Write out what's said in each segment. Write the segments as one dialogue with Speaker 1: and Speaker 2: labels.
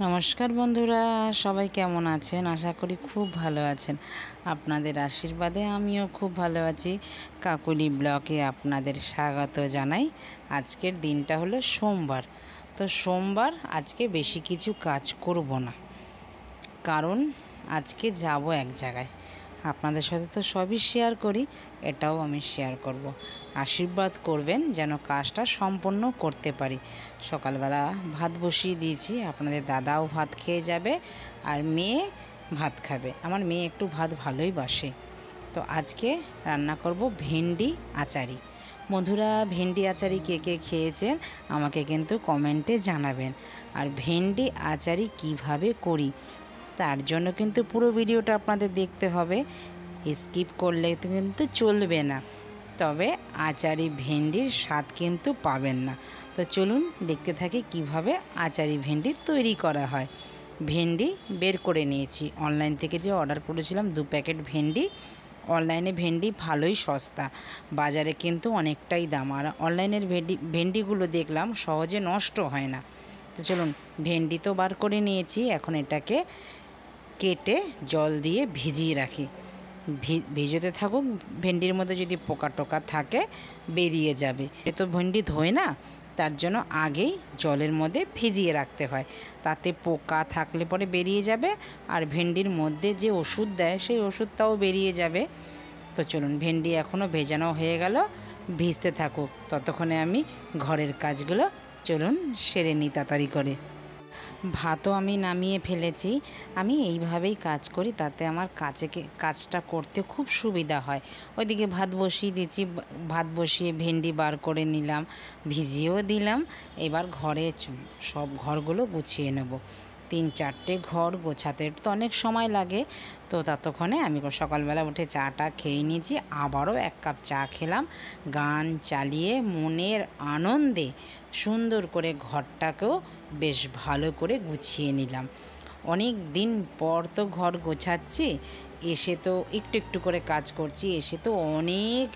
Speaker 1: নমস্কার বন্ধুরা, সবাই কেমন আছেন? আশা করি খুব ভালো আছেন। আপনাদের আশীর্বাদে আমিও খুব ভালো আছি। কাকুলি ব্লকে আপনাদের স্বাগত জানাই। আজকের দিনটা হলো সোমবার। তো সোমবার আজকে বেশি কিছু কাজ করব না, কারণ আজকে যাব এক জায়গায়। আপনাদের সাথে তো সবই শেয়ার করি, এটাও আমি শেয়ার করব। আশীর্বাদ করবেন যেন কাজটা সম্পন্ন করতে পারি। সকালবেলা ভাত বসিয়ে দিয়েছি, আপনাদের দাদাও ভাত খেয়ে যাবে আর মেয়ে ভাত খাবে। আমার মেয়ে একটু ভাত ভালোই বাসে। তো আজকে রান্না করব ভেন্ডি আচারি। বন্ধুরা, ভেন্ডি আচারি কে কে খেয়েছেন আমাকে কিন্তু কমেন্টে জানাবেন। আর ভেন্ডি আচারি কিভাবে করি তার জন্য কিন্তু পুরো ভিডিওটা আপনাদের দেখতে হবে, স্কিপ করলে তো কিন্তু চলবে না। তবে আচারি ভেন্ডির স্বাদ কিন্তু পাবেন না। তো চলুন দেখতে থাকি কিভাবে আচারি ভেন্ডি তৈরি করা হয়। ভেন্ডি বের করে নিয়েছি, অনলাইন থেকে যে অর্ডার করেছিলাম 2 প্যাকেট ভেন্ডি। অনলাইনে ভেন্ডি ভালোই সস্তা, বাজারে কিন্তু অনেকটাই দাম। আর অনলাইনের ভেন্ডিগুলো দেখলাম সহজে নষ্ট হয় না। তো চলুন, ভেন্ডি তো বার করে নিয়েছি, এখন এটাকে কেটে জল দিয়ে ভিজিয়ে রাখি। ভিজোতে থাকুক, ভেন্ডির মধ্যে যদি পোকা টোকা থাকে বেরিয়ে যাবে। এ তো ভেন্ডি ধোয় না, তার জন্য আগেই জলের মধ্যে ভিজিয়ে রাখতে হয়। তাতে পোকা থাকলে পরে বেরিয়ে যাবে, আর ভেন্ডির মধ্যে যে ওষুধ দেয় সেই ওষুধটাও বেরিয়ে যাবে। তো চলুন, ভেন্ডি এখনও ভেজানো হয়ে গেল, ভিজতে থাকুক। ততক্ষণে আমি ঘরের কাজগুলো চলুন সেরে নিই তাড়াতাড়ি করে। ভাতও আমি নামিয়ে ফেলেছি। আমি এইভাবেই কাজ করি, তাতে আমার কাজটা করতে খুব সুবিধা হয়। ওইদিকে ভাত বসিয়ে দিয়েছি, ভাত বসিয়ে ভেন্ডি বার করে নিলাম, ভিজিয়েও দিলাম। এবার সব ঘরগুলো গুছিয়ে নেব। 3-4টে ঘর গোছাতে তো অনেক সময় লাগে। তো ততক্ষণে আমি সকালবেলা উঠে চাটা খেয়ে নিয়েছি, আবারও 1 কাপ চা খেলাম। গান চালিয়ে মনের আনন্দে সুন্দর করে ঘরটাকেও বেশ ভালো করে গুছিয়ে নিলাম। অনেক দিন পর তো ঘর গোছাচ্ছি, এসে তো একটু একটু করে কাজ করছি। এসে তো অনেক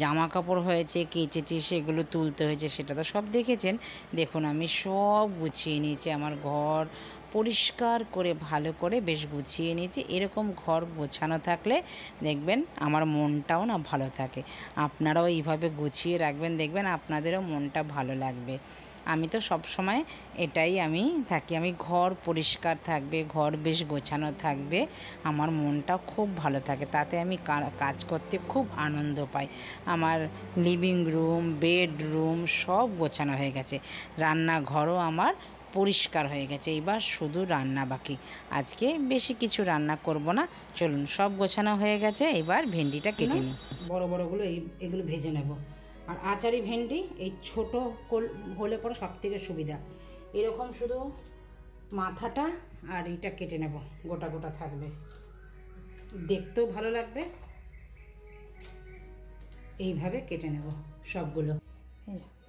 Speaker 1: জামা কাপড় হয়েছে, কেচেছি, সেগুলো তুলতে হয়েছে, সেটা তো সব দেখেছেন। দেখুন, আমি সব গুছিয়ে নিয়েছি, আমার ঘর পরিষ্কার করে ভালো করে বেশ গুছিয়ে নিয়েছি। এরকম ঘর গোছানো থাকলে দেখবেন আমার মনটাও না ভালো থাকে। আপনারাও এইভাবে গুছিয়ে রাখবেন, দেখবেন আপনাদেরও মনটা ভালো লাগবে। আমি তো সব সময় এটাই আমি থাকি, আমি ঘর পরিষ্কার থাকবে, ঘর বেশ গোছানো থাকবে, আমার মনটা খুব ভালো থাকে। তাতে আমি কাজ করতে খুব আনন্দ পাই। আমার লিভিং রুম, বেডরুম সব গোছানো হয়ে গেছে, রান্নাঘরও আমার পরিষ্কার হয়ে গেছে। এবার শুধু রান্না বাকি। আজকে বেশি কিছু রান্না করব না। চলুন, সব গোছানো হয়ে গেছে, এবার ভেন্ডিটা কেটে নিই। বড় বড়গুলো এগুলো ভেজে নেব। আর আচারি ভেন্ডি এই ছোট হলে পরে সব থেকে সুবিধা। এরকম শুধু মাথাটা আর এইটা কেটে নেব, গোটা গোটা থাকবে, দেখতেও ভালো লাগবে। এইভাবে কেটে নেব সবগুলো।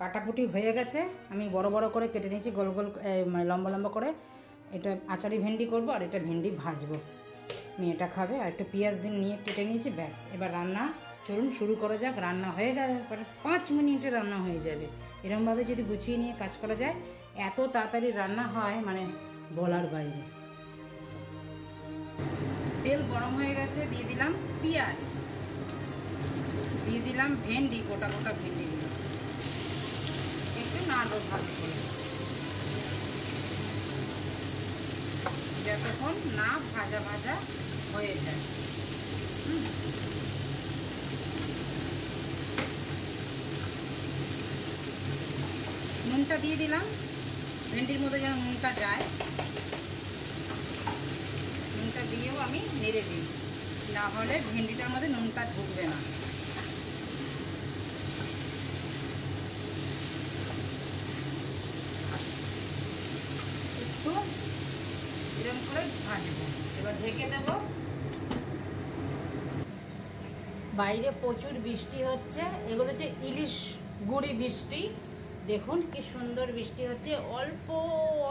Speaker 1: কাটাকুটি হয়ে গেছে, আমি বড় বড় করে কেটে নিয়েছি, গোল গোল মানে লম্বা লম্বা করে। এটা আচারি ভেন্ডি করব, আর এটা ভেন্ডি ভাজবো, মেয়েটা খাবে। আর একটু পেঁয়াজ নিয়ে কেটে নিয়েছি, ব্যাস। এবার রান্না চলুন শুরু করা যাক। রান্না হয়ে গেলে 5 মিনিটে রান্না হয়ে যাবে। এরকমভাবে যদি গুছিয়ে নিয়ে কাজ করা যায়, এত তাড়াতাড়ি রান্না হয় মানে বলার বাইরে। তেল গরম হয়ে গেছে, দিয়ে দিলাম পেঁয়াজ, দিয়ে দিলাম ভেন্ডি, গোটা গোটা ভেন্ডি দিলাম, একটু নাড়বো ভালো করে, যতক্ষণ না ভাজা ভাজা হয়ে যায়। নুনটা দিয়ে দিলাম, ভেন্ডির মধ্যে যেন নুনটা যায়। নুনটা দিয়েও আমি নেড়ে দিই, না হলে ভেন্ডিটার মধ্যে নুনটা ঢুকবে না। একটু এরকম করে ভাজবো, এবার ঢেকে দেব। বাইরে প্রচুর বৃষ্টি হচ্ছে, এগুলো হচ্ছে ইলিশ গুঁড়ি বৃষ্টি। দেখুন কি সুন্দর বৃষ্টি হচ্ছে, অল্প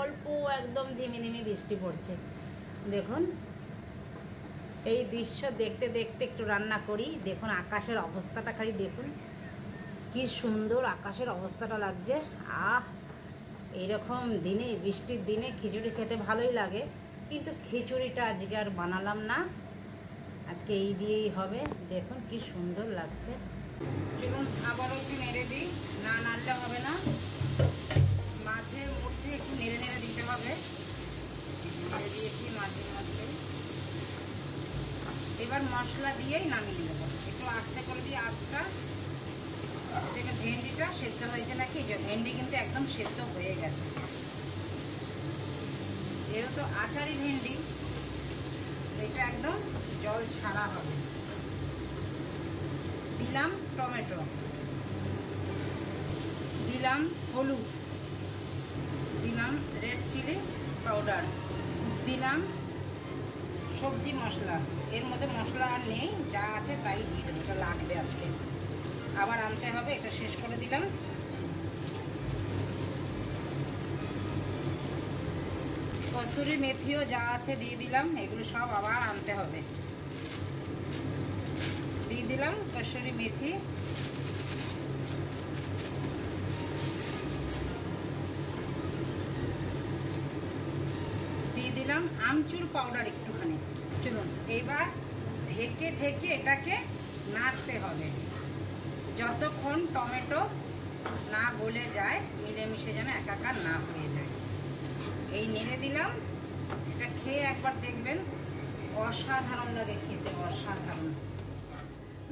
Speaker 1: অল্প একদম ধিমে ধিমে বৃষ্টি পড়ছে। দেখুন, এই দৃশ্য দেখতে দেখতে একটু রান্না করি। দেখুন আকাশের অবস্থাটা খালি দেখুন, কি সুন্দর আকাশের অবস্থাটা লাগছে। এইরকম দিনে, বৃষ্টির দিনে খিচুড়ি খেতে ভালোই লাগে, কিন্তু খিচুড়িটা আজকে আর বানালাম না, আজকে এই দিয়েই হবে। দেখুন কি সুন্দর লাগছে। চলুন আবারও একটু নেড়ে দিই, না নাড়লে হবে না, মাঝের মধ্যে একটু নেড়ে নেড়ে দিতে হবে। নেড়ে দিয়েছি মাঝের মধ্যে। এবার মশলা দিয়েই নামিয়ে দেবো, একটু আস্তে করে দিয়ে আঁচটা। দেখুন ভেন্ডিটা সেদ্ধ হয়েছে নাকি, যে ভেন্ডি কিন্তু একদম সেদ্ধ হয়ে গেছে। যেহেতু আচারি ভেন্ডি, এটা একদম জল ছাড়া হবে। দিলাম টমেটো, দিলাম হলুদ, দিলাম রেড চিলি পাউডার, দিলাম সবজি মশলা। এর মধ্যে মশলা আর নেই, যা আছে তাই দিয়ে দেবো, এটা লাগবে আজকে, আবার আনতে হবে। এটা শেষ করে দিলাম। কসুরি মেথিও যা আছে দিয়ে দিলাম, এগুলো সব আবার আনতে হবে। দিয়ে দিলাম কসুরি মেথি, দিয়ে দিলাম আমচুর পাউডার একটুখানি। চলুন এবার ঢেকে ঢেকে এটাকে নাড়তে হবে যতক্ষণ টমেটো না গলে যায়, মিলেমিশে যেন একাকার না হয়ে যায়। এই নেড়ে দিলাম। এটা খেয়ে একবার দেখবেন, অসাধারণ লাগে খেতে, অসাধারণ।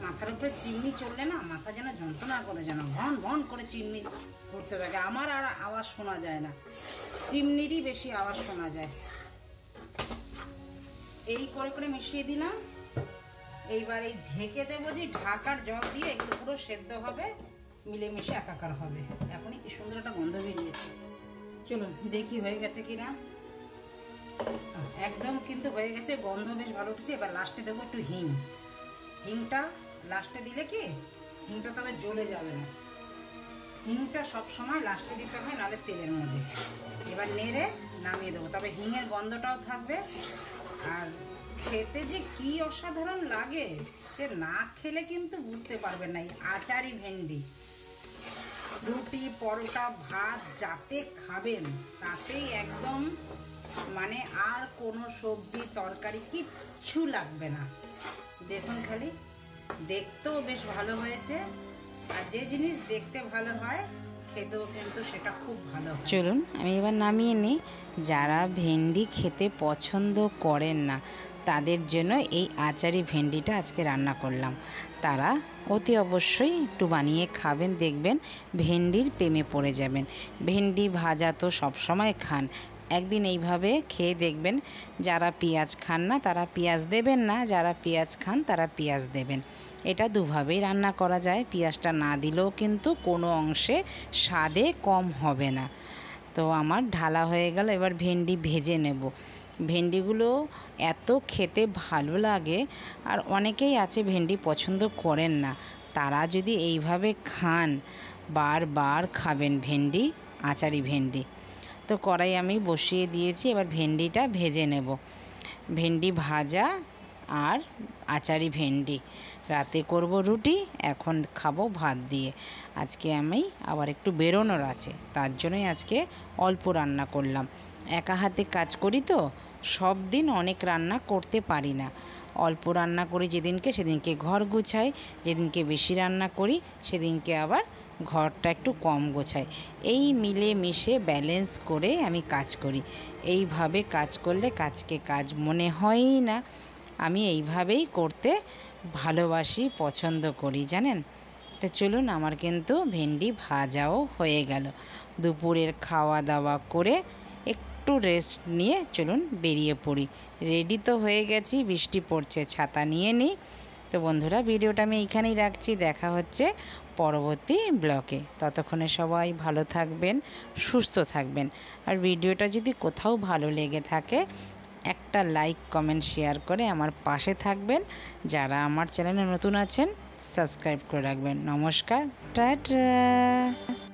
Speaker 1: মাথার উপরে চিমনি চললে না, মাথা যেন যন্ত্রণা করে, যেন ভন ভন করে চিমনি করতে থাকে। আমার আর আওয়াজ শোনা যায় না, চিমনিরই বেশি আওয়াজ শোনা যায়। এই করে করে মিশিয়ে দিলাম। এইবার এই ঢেকে দেবো, যে ঢাকার জল দিয়ে এগুলো পুরো সেদ্ধ হবে, মিলেমিশে একাকার হবে। এখনই কি সুন্দর একটা গন্ধ বেরিয়েছে। চলুন দেখি হয়ে গেছে কিনা। একদম কিন্তু হয়ে গেছে, গন্ধ বেশ ভালো উঠেছে। এবার লাস্টে দেবো একটু হিং। হিংটা লাস্টে দিলে কি, হিংটা তবে জ্বলে যাবে না। হিংটা সবসময় লাস্টে দিতে হয়, নাহলে তেলের মধ্যে। এবার নেড়ে নামিয়ে দেবো, তবে হিঙের গন্ধটাও থাকবে। আর খেতে যে কি অসাধারণ লাগে, সে না খেলে কিন্তু বুঝতে পারবেন না। এই আচারি ভেন্ডি রুটি, পরোটা, ভাত যাতে খাবেন, তাতেই একদম মানে আর কোনো সবজি তরকারি কিচ্ছু লাগবে না। দেখুন খালি, দেখতেও বেশ ভালো হয়েছে। আর যে জিনিস দেখতে ভালো হয়, খেতেও কিন্তু সেটা খুব ভালো হয়। চলুন আমি এবার নামিয়ে নিই। যারা ভেন্ডি খেতে পছন্দ করেন না, তাদের জন্য এই আচারি ভেন্ডিটা আজকে রান্না করলাম। তারা অতি অবশ্যই একটু বানিয়ে খাবেন, দেখবেন ভেন্ডির প্রেমে পড়ে যাবেন। ভেন্ডি ভাজা তো সবসময় খান, একদিন এইভাবে খেয়ে দেখবেন। যারা পেঁয়াজ খান না তারা পেঁয়াজ দেবেন না, যারা পেঁয়াজ খান তারা পেঁয়াজ দেবেন। এটা দুভাবেই রান্না করা যায়, পেঁয়াজটা না দিলেও কিন্তু কোনো অংশে স্বাদে কম হবে না। তো আমার ঢালা হয়ে গেল, এবার ভেন্ডি ভেজে নেব। ভেন্ডিগুলো এত খেতে ভালো লাগে, আর অনেকেই আছে ভেন্ডি পছন্দ করেন না, তারা যদি এইভাবে খান, বারবার খাবেন ভেন্ডি, আচারি ভেন্ডি। তো কড়াই আমি বসিয়ে দিয়েছি, এবার ভেন্ডিটা ভেজে নেব। ভেন্ডি ভাজা আর আচারি ভেন্ডি, রাতে করব রুটি, এখন খাবো ভাত দিয়ে। আজকে আমি আবার একটু বেরোনোর আছে, তার জন্যই আজকে অল্প রান্না করলাম। একা হাতে কাজ করি তো, সব দিন অনেক রান্না করতে পারি না। অল্প রান্না করি যেদিনকে, সেদিনকে ঘর গুছাই। যেদিনকে বেশি রান্না করি, সেদিনকে আবার ঘরটা একটু কম গোছাই। এই মিলে মিশে ব্যালেন্স করে আমি কাজ করি। এইভাবে কাজ করলে কাজকে কাজ মনে হয়ই না। আমি এইভাবেই করতে ভালোবাসি, পছন্দ করি, জানেন। তো চলুন, আমার কিন্তু ভেন্ডি ভাজাও হয়ে গেল। দুপুরের খাওয়া দাওয়া করে একটু রেস্ট নিয়ে চলুন বেরিয়ে পড়ি। রেডি তো হয়ে গেছি, বৃষ্টি পড়ছে, ছাতা নিয়ে নিই। তো বন্ধুরা, ভিডিওটা আমি এইখানেই রাখছি, দেখা হচ্ছে পরবর্তী ব্লগে। ততক্ষণে সবাই ভালো থাকবেন, সুস্থ থাকবেন। আর ভিডিওটা যদি কোথাও ভালো লেগে থাকে, একটা লাইক, কমেন্ট, শেয়ার করে আমার পাশে থাকবেন। যারা আমার চ্যানেলে নতুন আছেন, সাবস্ক্রাইব করে রাখবেন। নমস্কার, টাটা।